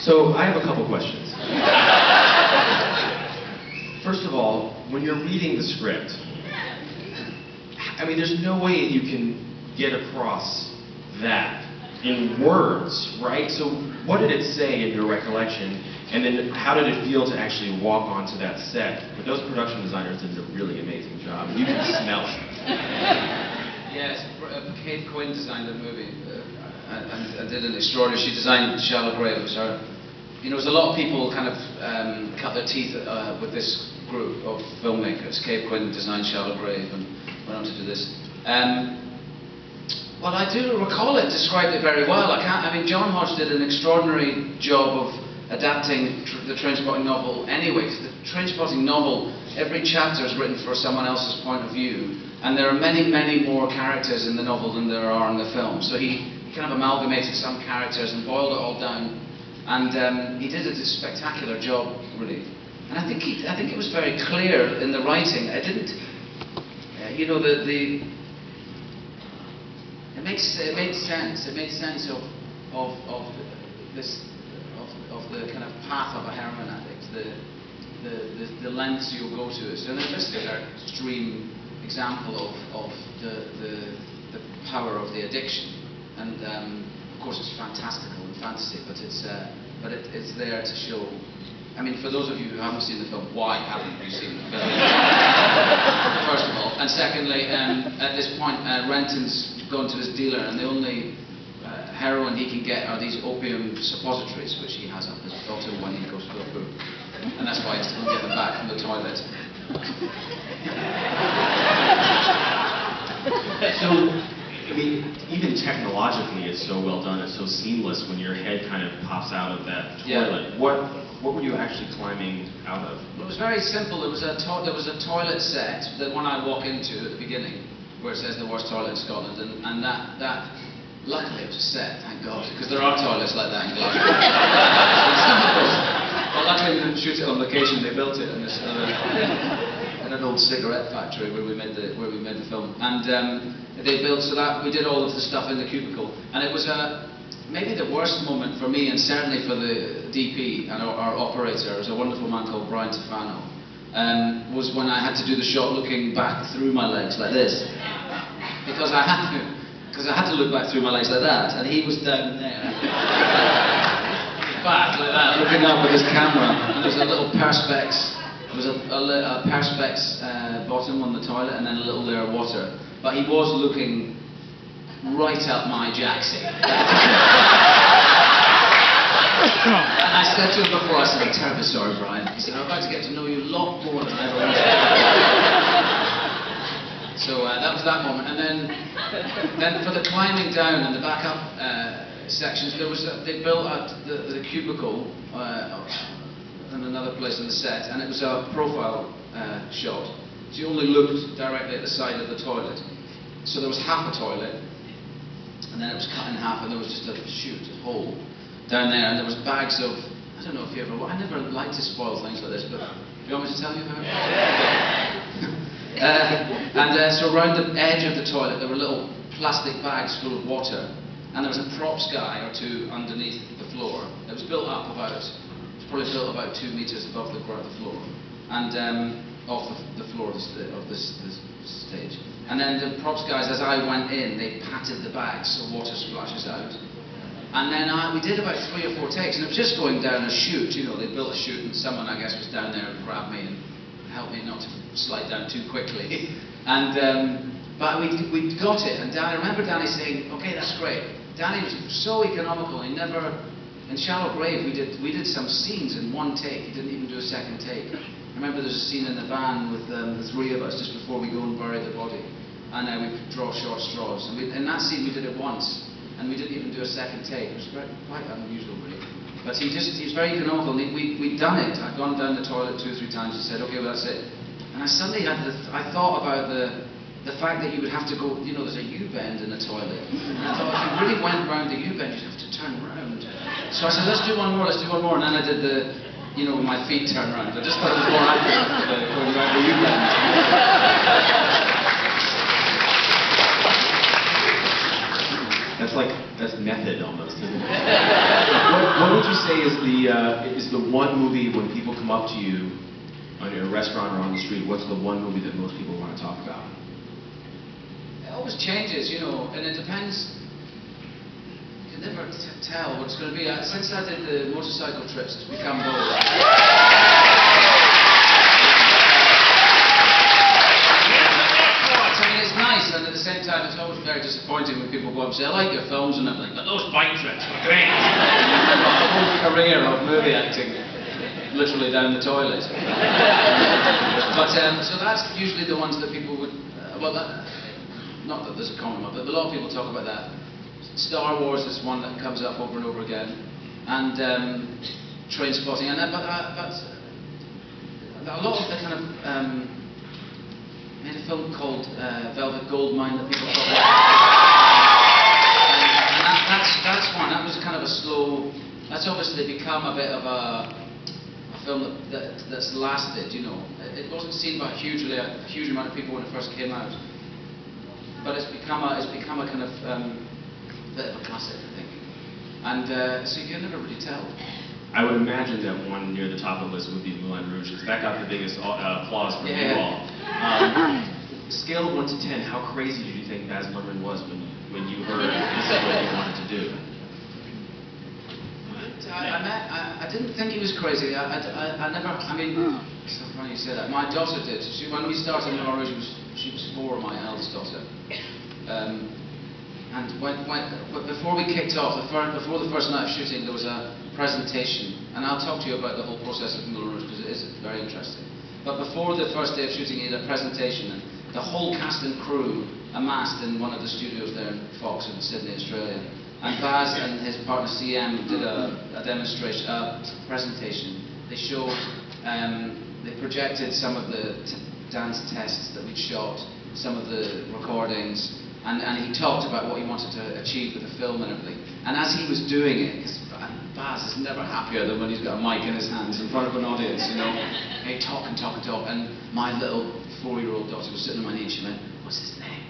So I have a couple questions. First of all, when you're reading the script, I mean, there's no way you can get across that in words, right? So what did it say in your recollection? And then how did it feel to actually walk onto that set? But those production designers did a really amazing job. You can smell it. Yes, Kate Quinn designed the movie and did an extraordinary. She designed Shallow Grave. You know, there's a lot of people kind of cut their teeth with this group of filmmakers. Kate Quinn designed Shallow Grave and went on to do this. Well, I do recall it, described it very well. I mean, John Hodge did an extraordinary job of adapting the Trainspotting novel anyway. The Trainspotting novel, every chapter is written for someone else's point of view, and there are many, many more characters in the novel than there are in the film. So he kind of amalgamated some characters and boiled it all down, and he did a spectacular job, really. And I think it was very clear in the writing. I didn't, you know, it made sense. It made sense of the kind of path of a heroin addict, the lengths you'll go to. So it's just an extreme example of the power of the addiction, and of course it's fantastical and fantasy, but it's there to show. I mean, for those of you who haven't seen the film, why haven't you seen the film? First of all, and secondly, at this point, Renton's gone to his dealer, and the only heroin he can get are these opium suppositories, which he has up his bottom when he goes to the poo. And that's why he has to go get them back from the toilet. So, I mean, even technologically it's so well done, it's so seamless when your head kind of pops out of that toilet. Yeah. What were you actually climbing out of? Well, it was very simple. There was a toilet set, the one I walk into at the beginning, where it says the worst toilet in Scotland, and that luckily it was a set, thank God, because there are toilets like that in Glasgow. But luckily we didn't shoot it on location. They built it in an old cigarette factory where we made the film, and they built so that we did all of the stuff in the cubicle, and it was maybe the worst moment for me, and certainly for the DP and our operator. There was a wonderful man called Brian Tofano. Was when I had to do the shot looking back through my legs like this, because I had to look back through my legs like that, and he was down there, back like that, looking up with his camera, and there was a little perspex. There was a perspex bottom on the toilet, and then a little layer of water. But he was looking right up my jacksie. And I said to him before, I said, "I'm terribly sorry, Brian." He said, "I'm about to get to know you a lot more than I ever wanted." So that was that moment. And then for the climbing down and the backup sections, they built out the cubicle in another place on the set, and it was a profile shot. So you only looked directly at the side of the toilet. So there was half a toilet, and then it was cut in half, and there was just a hole down there, and there was bags of, I don't know if you ever, I never like to spoil things like this, but do you want me to tell you about it? So around the edge of the toilet there were little plastic bags full of water, and there was a props guy or two underneath the floor. It was built up about, it was probably built about 2 meters above the floor, and off the floor of this stage. And then the props guys, as I went in, they patted the bags so water splashes out. And then we did about 3 or 4 takes, and it was just going down a chute. You know, they built a chute, and someone, I guess, was down there and grabbed me and helped me not to slide down too quickly. And but we got it, and I remember Danny saying, "Okay, that's great." Danny was so economical. He never, in Shallow Grave, we did some scenes in 1 take. He didn't even do a second take. I remember there's a scene in the van with the 3 of us just before we go and bury the body, and we draw short straws. And in that scene we did it once, and we didn't even do a second take. It was quite unusual, really. But he was very economical. We'd done it. I'd gone down the toilet 2 or 3 times. He said, "Okay, well, that's it." And I suddenly I thought about the fact that you would have to go, you know, there's a U-bend in the toilet. And I thought if you really went round the U-bend, you'd have to turn round. So I said, let's do one more. And then I did you know, with my feet turned round. I just thought it was more accurate going round the U-bend. That's method almost, isn't it? What would you say is the one movie when people come up to you in a restaurant or on the street? What's the one movie that most people want to talk about? It always changes, and it depends. You can never tell what it's going to be. Since I did the motorcycle trips, it's become more. And at the same time, it's always very disappointing when people go up and say, I like your films and everything, but those bike trips were great. A whole career of movie acting, literally down the toilet. So that's usually the ones that people would, not that there's a common one, but a lot of people talk about that. Star Wars is one that comes up over and over again, and Train Spotting, and but a lot of the kind of, made a film called Velvet Goldmine that people talk about. And that's one. That was kind of a slow. That's obviously become a bit of a film that's lasted. It wasn't seen by a huge amount of people when it first came out, but it's become a kind of bit of a classic, I think. And so you can never really tell. I would imagine that one near the top of the list would be Moulin Rouge, because that got the biggest applause from you all. Scale of 1 to 10, how crazy did you think Baz Luhrmann was when you heard this is what you wanted to do? I didn't think he was crazy. I mean, it's so funny you say that. My daughter did. When we started Moulin Rouge, she was 4, my eldest daughter. And before we kicked off, before the first night of shooting, there was a presentation, and I'll talk to you about the whole process of Moulin Rouge because it is very interesting. But before the first day of shooting, he had a presentation, and the whole cast and crew amassed in one of the studios there in Fox in Sydney, Australia. And Baz and his partner CM did a demonstration, a presentation. They showed, they projected some of the dance tests that we'd shot, some of the recordings. And he talked about what he wanted to achieve with the film and everything. And as he was doing it, because Baz is never happier than when he's got a mic in his hands in front of an audience, He'd talk and talk and talk. And my little 4-year-old daughter was sitting on my knee and she went, what's his name?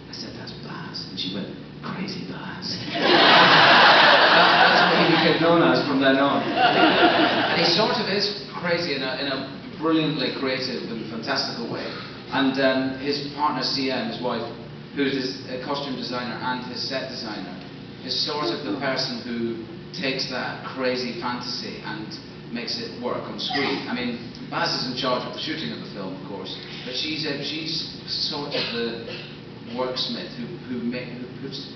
I said, that's Baz. And she went, crazy Baz. That's what he became known as from then on. And he sort of is crazy in a brilliantly creative and fantastical way. And his partner CM, his wife, who's his costume designer and his set designer, is sort of the person who takes that crazy fantasy and makes it work on screen. I mean, Baz is in charge of the shooting of the film, of course, but she's sort of the worksmith who puts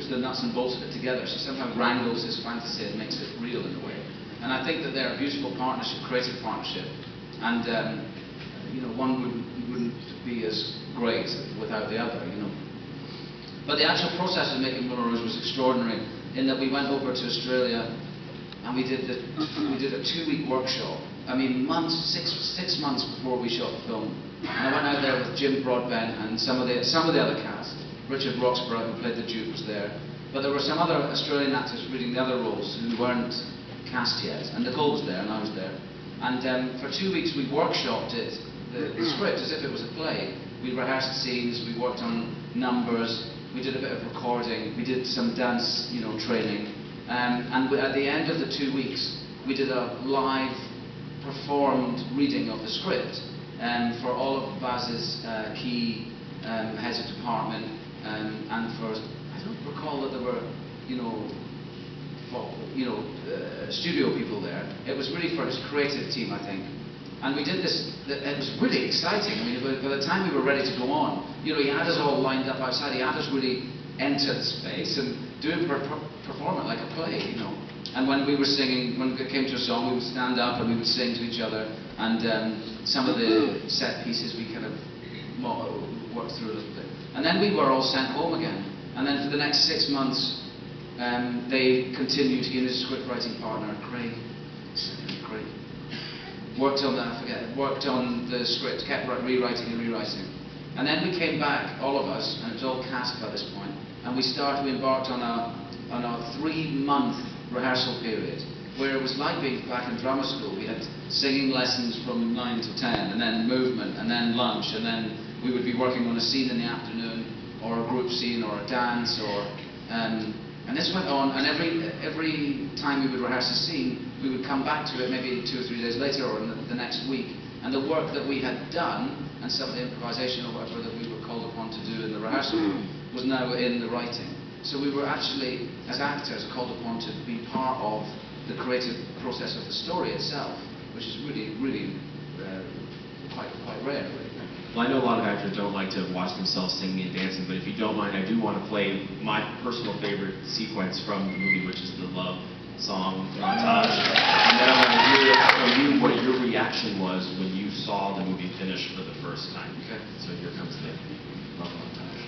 the nuts and bolts of it together. She sometimes wrangles his fantasy and makes it real in a way. And I think that they're a beautiful partnership, creative partnership, and one wouldn't be as great without the other, But the actual process of making Moulin Rouge was extraordinary in that we went over to Australia and we did a 2-week workshop. I mean, six months before we shot the film. And I went out there with Jim Broadbent and some of the other cast. Richard Roxburgh, who played the Duke, was there. But there were some other Australian actors reading the other roles who weren't cast yet. And Nicole was there and I was there. And for 2 weeks we workshopped it, the script, as if it was a play. We rehearsed scenes, we worked on numbers, we did a bit of recording, we did some dance, training. And at the end of the 2 weeks, we did a live performed reading of the script for all of Baz's key heads of department, and for, I don't recall that there were, studio people there. It was really for his creative team, I think. And we did this, it was really exciting. I mean, by the time we were ready to go on, he had us all lined up outside, he had us really enter the space and perform it like a play, And when we were singing, when it came to a song, we would stand up and we would sing to each other, and some of the set pieces we kind of worked through a little bit. And then we were all sent home again. And then for the next 6 months, they continued to give us a script writing partner, Craig. Worked on the script, kept rewriting and rewriting. And then we came back, all of us, and it was all cast by this point, and we embarked on a 3-month rehearsal period, where it was like being back in drama school. We had singing lessons from 9 to 10, and then movement, and then lunch, and then we would be working on a scene in the afternoon, or a group scene, or a dance, or And this went on, and every time we would rehearse a scene, we would come back to it maybe 2 or 3 days later or in the next week, and the work that we had done and some of the improvisation or whatever that we were called upon to do in the rehearsal was now in the writing. So we were actually, as actors, called upon to be part of the creative process of the story itself, which is really, really quite rare, really. Well, I know a lot of actors don't like to watch themselves singing and dancing, but if you don't mind, I do want to play my personal favorite sequence from the movie, which is the love song montage. And then I want to hear from you what your reaction was when you saw the movie finish for the first time. Okay. So here comes the love montage.